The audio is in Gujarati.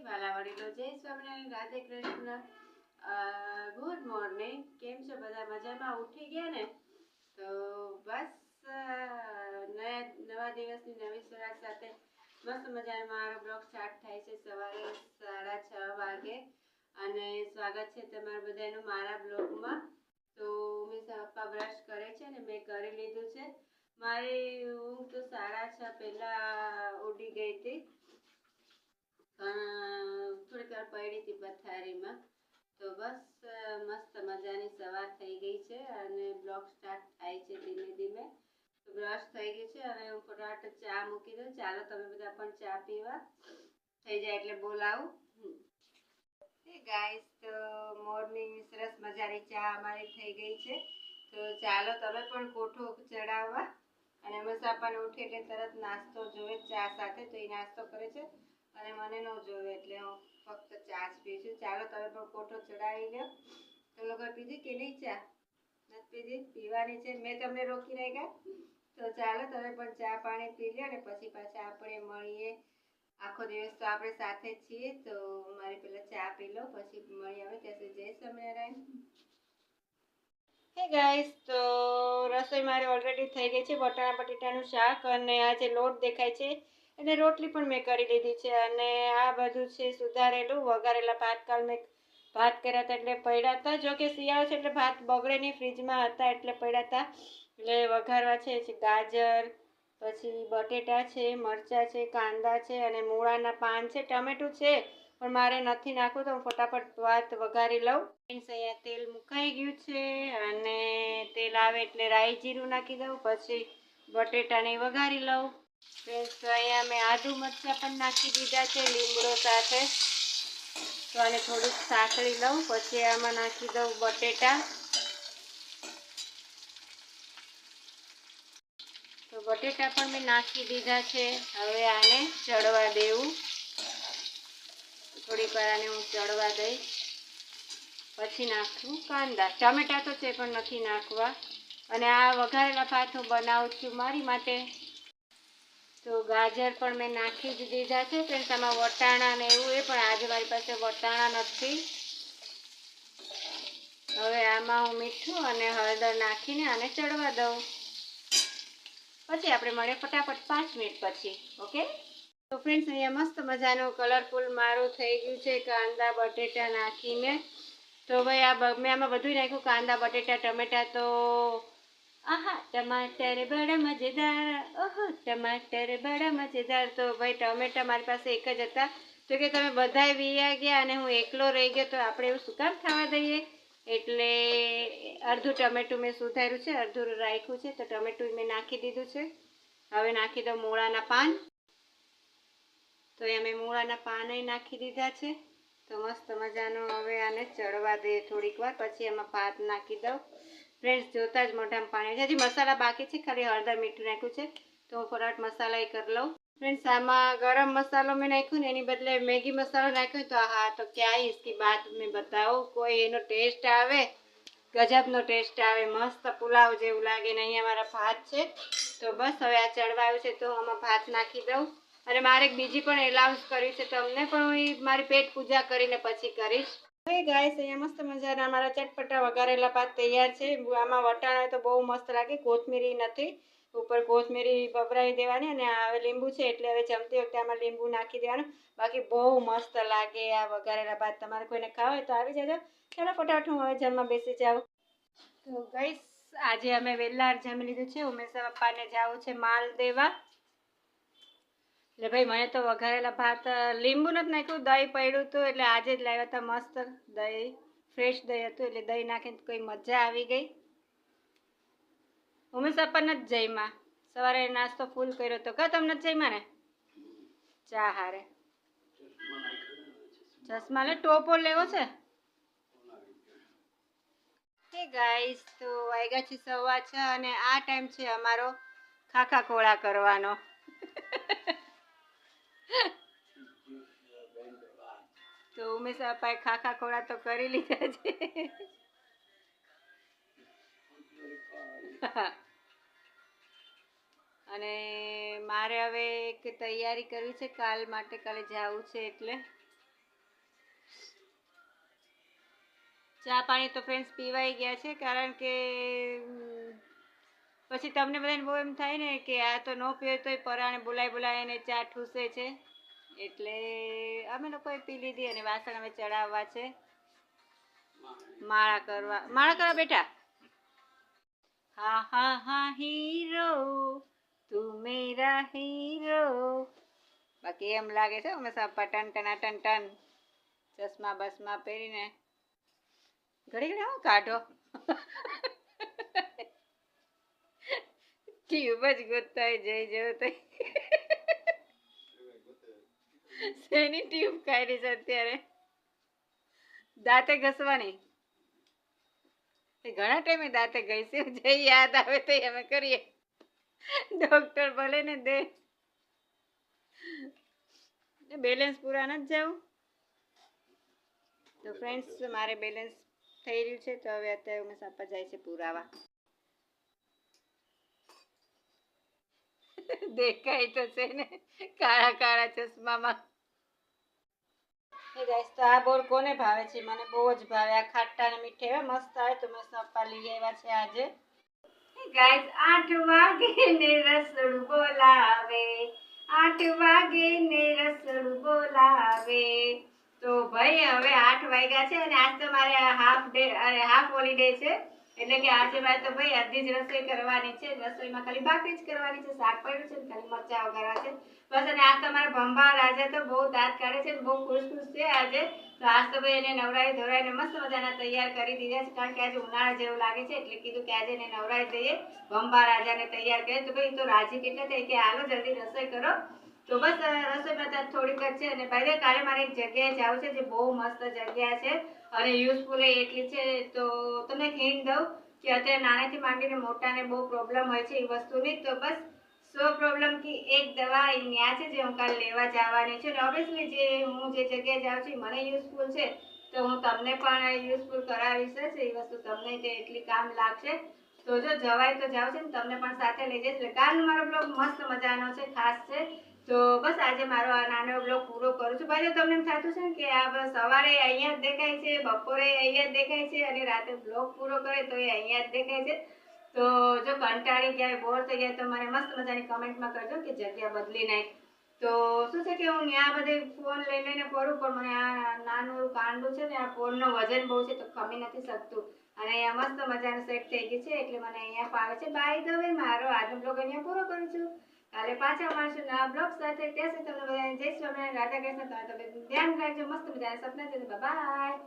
વાલા વડીલો જય સ્વામિનારાયણ, રાધે કૃષ્ણ. Good morning. કેમ છો બધા? મજામાં? ઉઠી ગયા ને? તો બસ નવા દિવસની નવી શરૂઆત સાથે મસ્ત મજાનો મારો બ્લોગ સ્ટાર્ટ થાય છે સવારે 6:30 વાગે. અને સ્વાગત છે તમારા બધાનું મારા બ્લોગમાં. તો ઉમેશ પપ્પા બ્રશ કરે છે ને મેં કરી લીધું છે. મારી ઊંઘ તો 6:30 પહેલાં ઉડી ગઈ હતી. થોડીક વાર પડી હતી પથારીમાં. તો બસ મસ્ત મજાની સવાર થઈ ગઈ છે અને બ્લોગ સ્ટાર્ટ થાય છે ધીમે ધીમે. તો બ્રશ થઈ ગયું છે અને હું ફટાફટ ચા મૂકી દઉં. ચાલો તમે બધા પણ ચા પીવા થઈ જાય એટલે બોલાવું. ગાઈસ, તો મોર્નિંગ સરસ મજાની ચા અમારી થઈ ગઈ છે. તો ચાલો તમે પણ કોઠો ચડાવવા. અને મસાપાને ઉઠે એટલે તરત નાસ્તો જોવે ચા સાથે. તો એ નાસ્તો કરે છે અને મને ન જોવે એટલે હું ફક્ત ચા જ પીઉં છું. ચાલો તમે પણ કોઠો ચડાવી લો. તો લોકો પીધી કે નહીં ચા? નથી પીધી? પીવાની છે. મેં તમને રોકી રાખ્યા. તો ચાલો તમે પણ ચા પાણી પી લો અને પછી પાછા આપણે મળીએ. આખો દિવસ તો આપણે સાથે જ છીએ. તો મારી પહેલાં ચા પી લો પછી મળી આવે. ત્યાં જય સ્વામિનારાયણ. હે ગાઈસ, તો રસોઈ મારી ઓલરેડી થઈ ગઈ છે. વટાણા બટેટાનું શાક અને આ જે લોટ દેખાય છે અને રોટલી પણ મેં કરી લીધી છે. અને આ બધું છે સુધારેલું વઘારેલા ભાત. કાલ મેં ભાત કર્યા હતા એટલે પડ્યા હતા. જોકે શિયાળો છે એટલે ભાત બગડે નહીં, ફ્રીજમાં હતા એટલે પડ્યા હતા. એટલે વઘારવા છે ગાજર, પછી બટેટા છે, મરચાં છે, કાંદા છે અને મૂળાના પાન છે, ટમેટું છે પણ મારે નથી નાખવું તો હું ફટાફટ ભાત વઘારી લઉં. અહીંયા તેલ મુકાઈ ગયું છે અને તેલ આવે એટલે રાઈ જીરું નાખી દઉં. પછી બટેટાને વઘારી લઉં. ફ્રેન્ડ્સ, તો અહીંયા મેં આદુ મરચાં પણ નાખી દીધા છે લીમડો સાથે. તો આને થોડુંક સાંકળી લઉં. પછી આમાં નાખી દઉં બટેટા. તો બટેટા પણ મેં નાખી દીધા છે. હવે આને ચડવા દેવું. થોડીક વાર આને હું ચડવા દઈશ. પછી નાખવું કાંદા. ટમેટા તો છે પણ નથી નાખવા. અને આ વઘારેલા ભાત હું બનાવું છું મારી માટે. તો ગાજર પણ મેં નાખી જ દીધા છે. ફ્રેન્ડ્સ, આમાં વટાણા ને એવું એ પણ આજે મારી પાસે વટાણા નથી. હવે આમાં હું મીઠું અને હળદર નાખીને આને ચડવા દઉં. પછી આપણે મળીએ ફટાફટ 5 મિનિટ પછી. ઓકે? તો ફ્રેન્ડ્સ, અહીંયા મસ્ત મજાનું કલરફુલ મારું થઈ ગયું છે કાંદા બટેટા નાખીને. તો ભાઈ મેં આમાં બધું નાખ્યું, કાંદા બટેટા ટમેટા. તો આહા, ટમાટર બડા મજેદાર. ઓહો, ટમાટર બડા મજેદાર. તો ભાઈ ટમેટા મારી પાસે એક જ હતા. તો કે તમે બધાય વીયા ગયા અને હું એકલો રહી ગયો, તો આપણે એવું શું કામ થવા દઈએ? એટલે અડધું ટમેટું મેં સુધાર્યું છે, અડધું રાખ્યું છે. તો ટમેટું મેં નાખી દીધું છે. હવે નાખી દઉં મૂળાના પાન. તો અહીંયા મેં મૂળાના પાન નાખી દીધા છે. તો મસ્ત મજાનું હવે આને ચડવા દે થોડીક વાર. પછી એમાં ભાત નાખી દઉં. ફ્રેન્ડ્સ, જોતા જ મોઢામાં પાણી. હજી મસાલા બાકી છે, ખાલી હળદર મીઠું નાખ્યું છે. તો હું ફટાફટ મસાલા કરી લઉં. ફ્રેન્ડ્સ, આમાં ગરમ મસાલો મેં નાખ્યો ને એની બદલે મેગી મસાલો નાખ્યો. તો હા, તો ક્યાં इसकी बात મેં બતાવો. કોઈ એનો ટેસ્ટ આવે, ગજબનો ટેસ્ટ આવે, મસ્ત પુલાવ જેવું લાગે. ને અહીંયા મારા ભાત છે. તો બસ હવે આ ચડવા આવ્યું છે તો આમાં ભાત નાખી દઉં. અને મારે એક બીજી પણ એલાઉન્સ કરવી છે તમને, પણ હું મારી પેટ પૂજા કરીને પછી કરીશ. હવે ગાઈસ, અહીંયા મસ્ત મજાના અમારા ચટપટા વઘારેલા ભાત તૈયાર છે. આમાં વટાણા હોય તો બહુ મસ્ત લાગે. કોથમીરી નથી, ઉપર કોથમીરી ભભરાઈ દેવાની. અને હવે લીંબુ છે એટલે હવે જમતી વખતે આમાં લીંબુ નાખી દેવાનું. બાકી બહુ મસ્ત લાગે આ વઘારેલા ભાત. તમારે કોઈને ખાવા હોય તો આવી જજો. ચાલો ફટાફટ હું હવે જમવા બેસી જાઉં. તો ગાઈસ, આજે અમે વહેલા જમી લીધું છે. ઉમેશ પપ્પાને જવું છે માલ દેવા. એટલે ભાઈ મને તો વઘારેલા ભાત, લીંબુ નથી નાખ્યું, દહીં પડ્યું હતું એટલે આજે જ લાવ્યા હતા મસ્ત દહીં. ફ્રેશ દહીં હતું એટલે દહીં નાખીને કોઈ મજા આવી ગઈ. ઉમેશ પપ્પા નથી જમ્યા. સવારે નાસ્તો ફૂલ કર્યો હતો. કા તમને નથી જમ્યા ને? ચા હારે ચશ્મા લે, ટોપો લેવો છે. હે ગાઈસ, તો વાગ્યા છે 6:15 અને આ ટાઈમ છે અમારો ખાખા ખોળા કરવાનો. તો ઉમેશ પપ્પાએ ખાખા ખોળા તો કરી લીધા છે. અને મારે હવે એક તૈયારી કરવી છે કાલ માટે. કાલે જવું છે એટલે ચા પાણી તો ફ્રેન્ડ્સ પીવાઈ ગયા છે, કારણ કે પછી તમને બધાને બહુ એમ થાય ને કે આ તો ન પીવે તોય પરાણે બોલાવીને ચા ઠૂસે છે, એટલે અમે લોકોએ પી લીધી અને વાસણ હવે ચડાવવા છે, માળા કરવા બેઠા. હા હા હા હીરો તું મેરા હીરો. બાકી એમ લાગે છે હંમેશા ટન ટન ચશ્મા બસમાં પહેરીને ઘડી ઘડી હું કાઢો ટ્યુબ જ ગોતતા જઈ જવું તો શેની ટ્યુબ કાઢી છે અત્યારે? દાંતે ઘસવાની. ઘણા ટાઈમે દાંતે ઘસી જે યાદ આવે તો અમે કરીએ. ડોક્ટર ભલે ને દે. બેલેન્સ પૂરા નથી જવું. તો ફ્રેન્ડ્સ મારે બેલેન્સ થઈ રહ્યું છે, તો હવે અત્યારે ઉમેશ આપવા જાય છે પુરાવા. દેખાય તો છે ને કાળા કાળા ચશ્મામાં. ગાઈસ તો આ બોર કોને ભાવે છે? મને બહુ જ ભાવે. આ ખાટા ને મીઠે મસ્ત આવે તો મેં પપ્પા લઈ આવ્યા છે આજે. ગાઈસ 8 વાગે ને રસોડું બોલાવે, 8 વાગે ને રસોડું બોલાવે. તો ભાઈ હવે 8 વાગ્યા છે અને આજ તો મારે હાફ હોલિડે છે, એટલે કે આજે મારે તો ભાઈ અડધી જ રસોઈ કરવાની છે. રસોઈમાં ખાલી ભાખરી જ કરવાની છે, શાક પડ્યું છે, ખાલી મરચાં વઘારવા છે બસ. અને આજ તમારા ભંભા રાજા તો બહુ દાંત કાઢે છે, બહુ ખુશ છે આજે. તો આજ તો ભાઈ એને નવરાઈ ધોરાઈને મસ્ત મજાના તૈયાર કરી દીધા છે, કારણ કે આજે ઉનાળા જેવું લાગે છે, એટલે કીધું કે આજે એને નવરાઈ દઈએ, ભંભા રાજાને તૈયાર કરે. તો ભાઈ તો રાજી કેટલા થાય કે હાલો જલ્દી રસોઈ કરો. તો બસ રસોઈ બધા થોડીક જ છે. અને ભાઈ કાલે મારે એક જગ્યાએ જવું છે જે બહુ મસ્ત જગ્યા છે અને યુઝફુલ એટલી છે. તો તમને હિન્ટ દઉં કે અત્યારે નાનેથી માંડીને મોટાને બહુ પ્રોબ્લેમ હોય છે એ વસ્તુની. તો બસ 100 પ્રોબ્લેમ કી એક દવા અહીંયા છે જે હું કાલે લેવા જવાની છું. અને ઓબ્વિયસલી જે હું જે જગ્યાએ જાઉં છું મને યુઝફુલ છે, તો હું તમને પણ યુઝફુલ કરાવીશ જ. એ વસ્તુ તમને જે એટલી કામ લાગશે. તો જો જવાય તો જાવ છે ને તમને પણ સાથે લઈ જઈશ. એટલે કાલનો મારો બ્લોગ મસ્ત મજાનો છે, ખાસ છે. તો બસ આજે મારો આ નાનો બ્લોગ પૂરો કરું છું. ભાઈ તમને એમ થતું છે ને કે આ બસ સવારે અહીંયા જ દેખાય છે, બપોરે અહીંયા જ દેખાય છે અને રાતે બ્લોગ પૂરો કરે તો એ અહીંયા જ દેખાય છે. તો જો કંટાળી ગયા, બોર થઈ ગયા તો મને મસ્ત મજાની કમેન્ટમાં કરજો કે જગ્યા બદલી નાખ. તો શું છે કે હું ત્યાં બધે ફોન લઈને ફરું, પણ મને આ નાનું એવું કાંડું છે ને, આ ફોનનું વજન બહુ છે તો ખમી નથી શકતું. અને અહીંયા મસ્ત મજાનું સેટ થઈ ગયું છે, એટલે મને અહીંયા ફાવે છે. બાય ધ વે મારો આજનો બ્લોગ અહીંયા પૂરો કરું છું. કાલે પાછા મળશું નવા બ્લોગ સાથે. ત્યાં સુધી તમને બધાને જય સ્વામિનારાયણ, રાધા કૃષ્ણ. તમે ધ્યાન રાખજો, મસ્ત મજાના સપના છે. બાય.